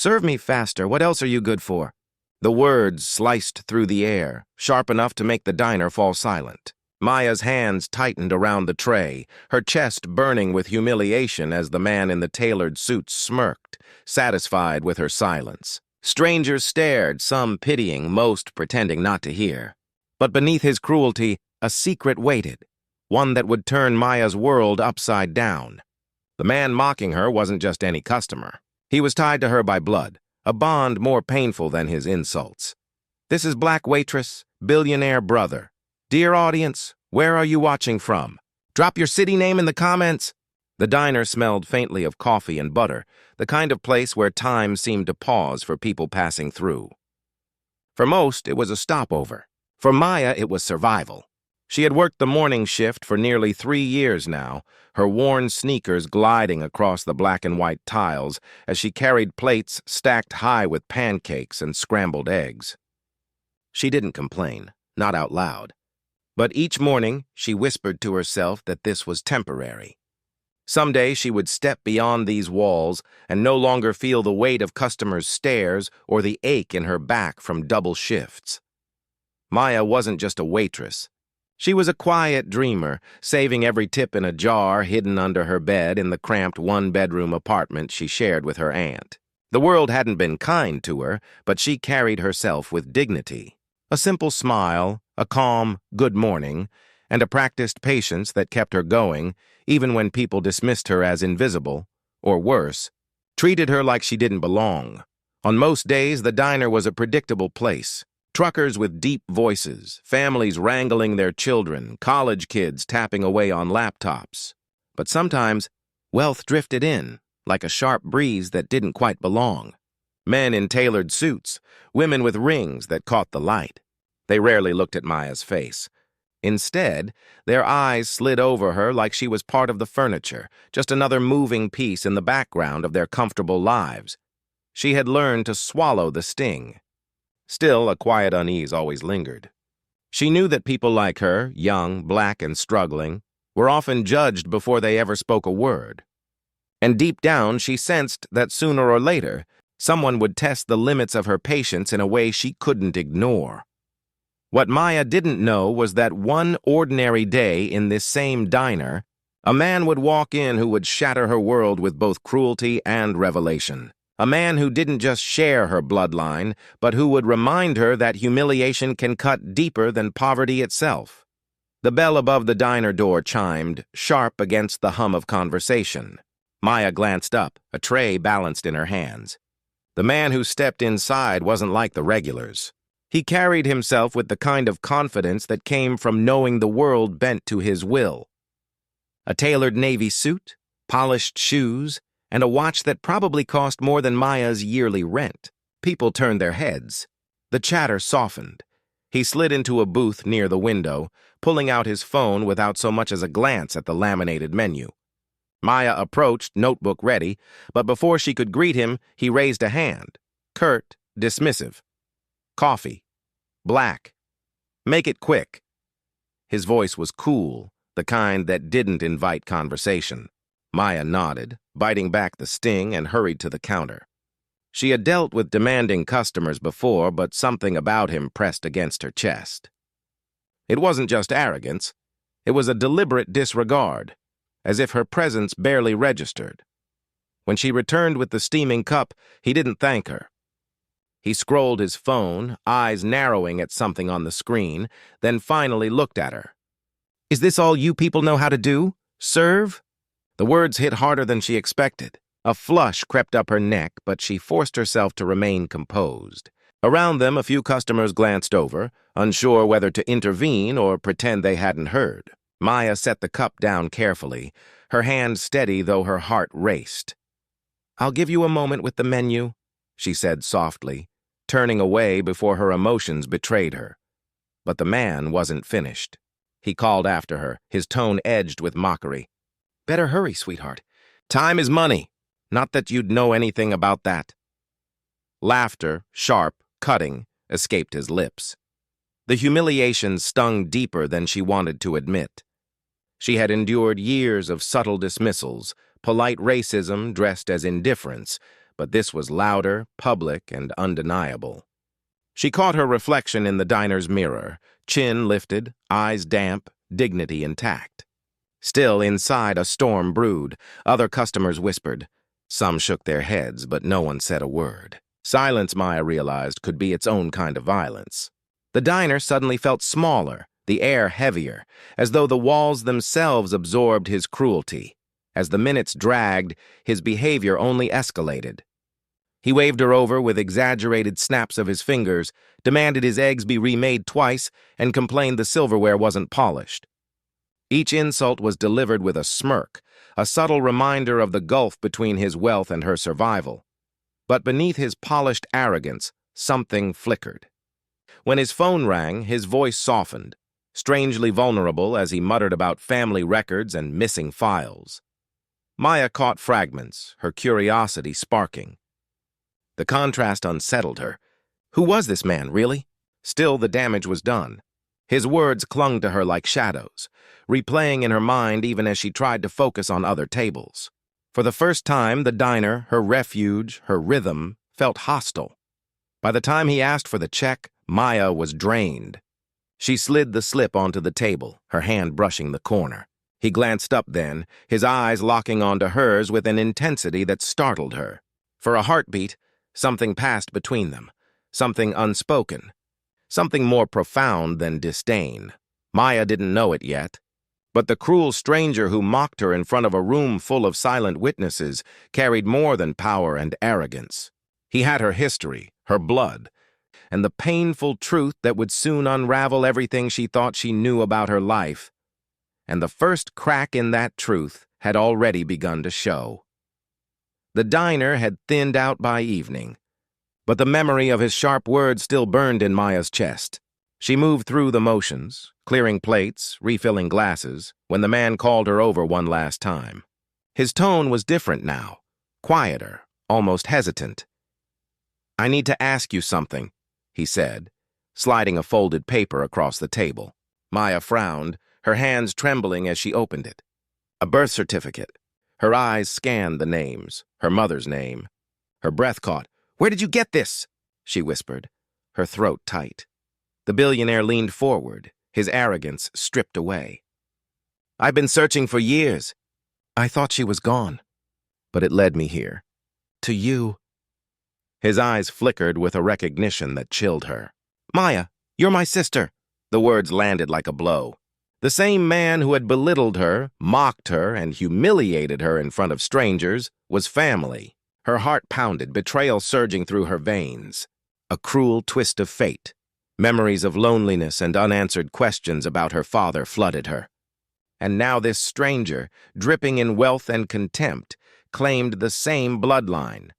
Serve me faster. What else are you good for? The words sliced through the air, sharp enough to make the diner fall silent. Maya's hands tightened around the tray, her chest burning with humiliation as the man in the tailored suit smirked, satisfied with her silence. Strangers stared, some pitying, most pretending not to hear. But beneath his cruelty, a secret waited, one that would turn Maya's world upside down. The man mocking her wasn't just any customer. He was tied to her by blood, a bond more painful than his insults. This is Black Waitress, Billionaire brother. Dear audience, where are you watching from? Drop your city name in the comments. The diner smelled faintly of coffee and butter, the kind of place where time seemed to pause for people passing through. For most, it was a stopover. For Maya, it was survival. She had worked the morning shift for nearly 3 years now, her worn sneakers gliding across the black and white tiles as she carried plates stacked high with pancakes and scrambled eggs. She didn't complain, not out loud. But each morning, she whispered to herself that this was temporary. Someday she would step beyond these walls and no longer feel the weight of customers' stares or the ache in her back from double shifts. Maya wasn't just a waitress. She was a quiet dreamer, saving every tip in a jar hidden under her bed in the cramped one-bedroom apartment she shared with her aunt. The world hadn't been kind to her, but she carried herself with dignity. A simple smile, a calm good morning, and a practiced patience that kept her going, even when people dismissed her as invisible, or worse, treated her like she didn't belong. On most days, the diner was a predictable place. Truckers with deep voices, families wrangling their children, college kids tapping away on laptops. But sometimes, wealth drifted in, like a sharp breeze that didn't quite belong. Men in tailored suits, women with rings that caught the light. They rarely looked at Maya's face. Instead, their eyes slid over her like she was part of the furniture, just another moving piece in the background of their comfortable lives. She had learned to swallow the sting. Still, a quiet unease always lingered. She knew that people like her, young, black, and struggling, were often judged before they ever spoke a word. And deep down, she sensed that sooner or later, someone would test the limits of her patience in a way she couldn't ignore. What Maya didn't know was that one ordinary day in this same diner, a man would walk in who would shatter her world with both cruelty and revelation. A man who didn't just share her bloodline, but who would remind her that humiliation can cut deeper than poverty itself. The bell above the diner door chimed, sharp against the hum of conversation. Maya glanced up, a tray balanced in her hands. The man who stepped inside wasn't like the regulars. He carried himself with the kind of confidence that came from knowing the world bent to his will. A tailored navy suit, polished shoes, and a watch that probably cost more than Maya's yearly rent. People turned their heads. The chatter softened. He slid into a booth near the window, pulling out his phone without so much as a glance at the laminated menu. Maya approached, notebook ready, but before she could greet him, he raised a hand. Curt, dismissive. Coffee. Black. Make it quick. His voice was cool, the kind that didn't invite conversation. Maya nodded, biting back the sting, and hurried to the counter. She had dealt with demanding customers before, but something about him pressed against her chest. It wasn't just arrogance. It was a deliberate disregard, as if her presence barely registered. When she returned with the steaming cup, he didn't thank her. He scrolled his phone, eyes narrowing at something on the screen, then finally looked at her. "Is this all you people know how to do? Serve?" The words hit harder than she expected. A flush crept up her neck, but she forced herself to remain composed. Around them, a few customers glanced over, unsure whether to intervene or pretend they hadn't heard. Maya set the cup down carefully, her hand steady though her heart raced. "I'll give you a moment with the menu," she said softly, turning away before her emotions betrayed her. But the man wasn't finished. He called after her, his tone edged with mockery. "Better hurry, sweetheart. Time is money. Not that you'd know anything about that." Laughter, sharp, cutting, escaped his lips. The humiliation stung deeper than she wanted to admit. She had endured years of subtle dismissals, polite racism dressed as indifference, but this was louder, public, and undeniable. She caught her reflection in the diner's mirror, chin lifted, eyes damp, dignity intact. Still, inside, a storm brewed. Other customers whispered. Some shook their heads, but no one said a word. Silence, Maya realized, could be its own kind of violence. The diner suddenly felt smaller, the air heavier, as though the walls themselves absorbed his cruelty. As the minutes dragged, his behavior only escalated. He waved her over with exaggerated snaps of his fingers, demanded his eggs be remade twice, and complained the silverware wasn't polished. Each insult was delivered with a smirk, a subtle reminder of the gulf between his wealth and her survival. But beneath his polished arrogance, something flickered. When his phone rang, his voice softened, strangely vulnerable as he muttered about family records and missing files. Maya caught fragments, her curiosity sparking. The contrast unsettled her. Who was this man, really? Still, the damage was done. His words clung to her like shadows, replaying in her mind even as she tried to focus on other tables. For the first time, the diner, her refuge, her rhythm, felt hostile. By the time he asked for the check, Maya was drained. She slid the slip onto the table, her hand brushing the corner. He glanced up then, his eyes locking onto hers with an intensity that startled her. For a heartbeat, something passed between them, something unspoken, something more profound than disdain. Maya didn't know it yet, but the cruel stranger who mocked her in front of a room full of silent witnesses carried more than power and arrogance. He had her history, her blood, and the painful truth that would soon unravel everything she thought she knew about her life. And the first crack in that truth had already begun to show. The diner had thinned out by evening, but the memory of his sharp words still burned in Maya's chest. She moved through the motions, clearing plates, refilling glasses, when the man called her over one last time. His tone was different now, quieter, almost hesitant. "I need to ask you something," he said, sliding a folded paper across the table. Maya frowned, her hands trembling as she opened it. A birth certificate. Her eyes scanned the names, her mother's name. Her breath caught. "Where did you get this?" she whispered, her throat tight. The billionaire leaned forward, his arrogance stripped away. "I've been searching for years. I thought she was gone, but it led me here. To you." His eyes flickered with a recognition that chilled her. "Maya, you're my sister." The words landed like a blow. The same man who had belittled her, mocked her, and humiliated her in front of strangers was family. Her heart pounded, betrayal surging through her veins. A cruel twist of fate. Memories of loneliness and unanswered questions about her father flooded her. And now this stranger, dripping in wealth and contempt, claimed the same bloodline.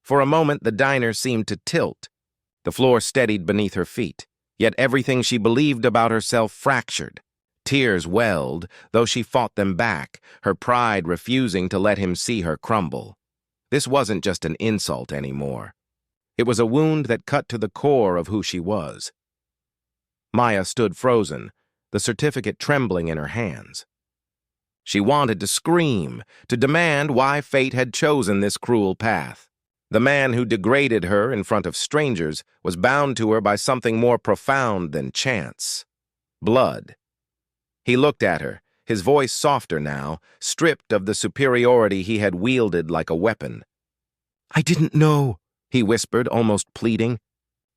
For a moment, the diner seemed to tilt. The floor steadied beneath her feet, yet everything she believed about herself fractured. Tears welled, though she fought them back, her pride refusing to let him see her crumble. This wasn't just an insult anymore. It was a wound that cut to the core of who she was. Maya stood frozen, the certificate trembling in her hands. She wanted to scream, to demand why fate had chosen this cruel path. The man who degraded her in front of strangers was bound to her by something more profound than chance. Blood. He looked at her, his voice softer now, stripped of the superiority he had wielded like a weapon. "I didn't know," he whispered, almost pleading.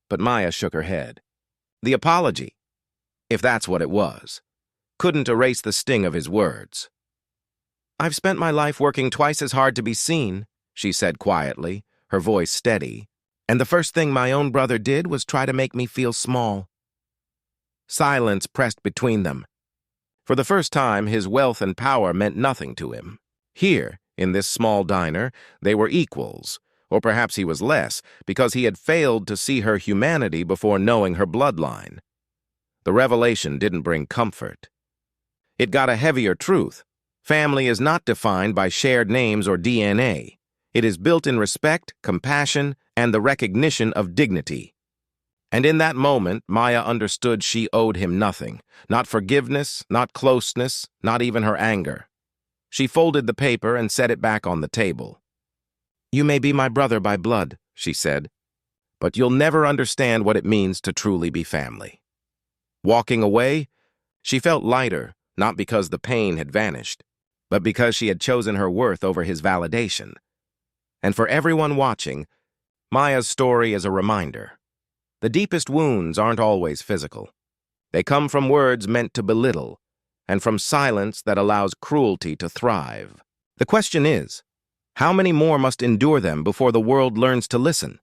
But Maya shook her head. The apology, if that's what it was, couldn't erase the sting of his words. "I've spent my life working twice as hard to be seen," she said quietly, her voice steady, "and the first thing my own brother did was try to make me feel small." Silence pressed between them. For the first time, his wealth and power meant nothing to him. Here, in this small diner, they were equals, or perhaps he was less, because he had failed to see her humanity before knowing her bloodline. The revelation didn't bring comfort. It got a heavier truth. Family is not defined by shared names or DNA. It is built in respect, compassion, and the recognition of dignity. And in that moment, Maya understood she owed him nothing. Not forgiveness, not closeness, not even her anger. She folded the paper and set it back on the table. You may be my brother by blood, she said, but you'll never understand what it means to truly be family. Walking away, she felt lighter, not because the pain had vanished, but because she had chosen her worth over his validation. And for everyone watching, Maya's story is a reminder. The deepest wounds aren't always physical. They come from words meant to belittle, and from silence that allows cruelty to thrive. The question is, how many more must endure them before the world learns to listen?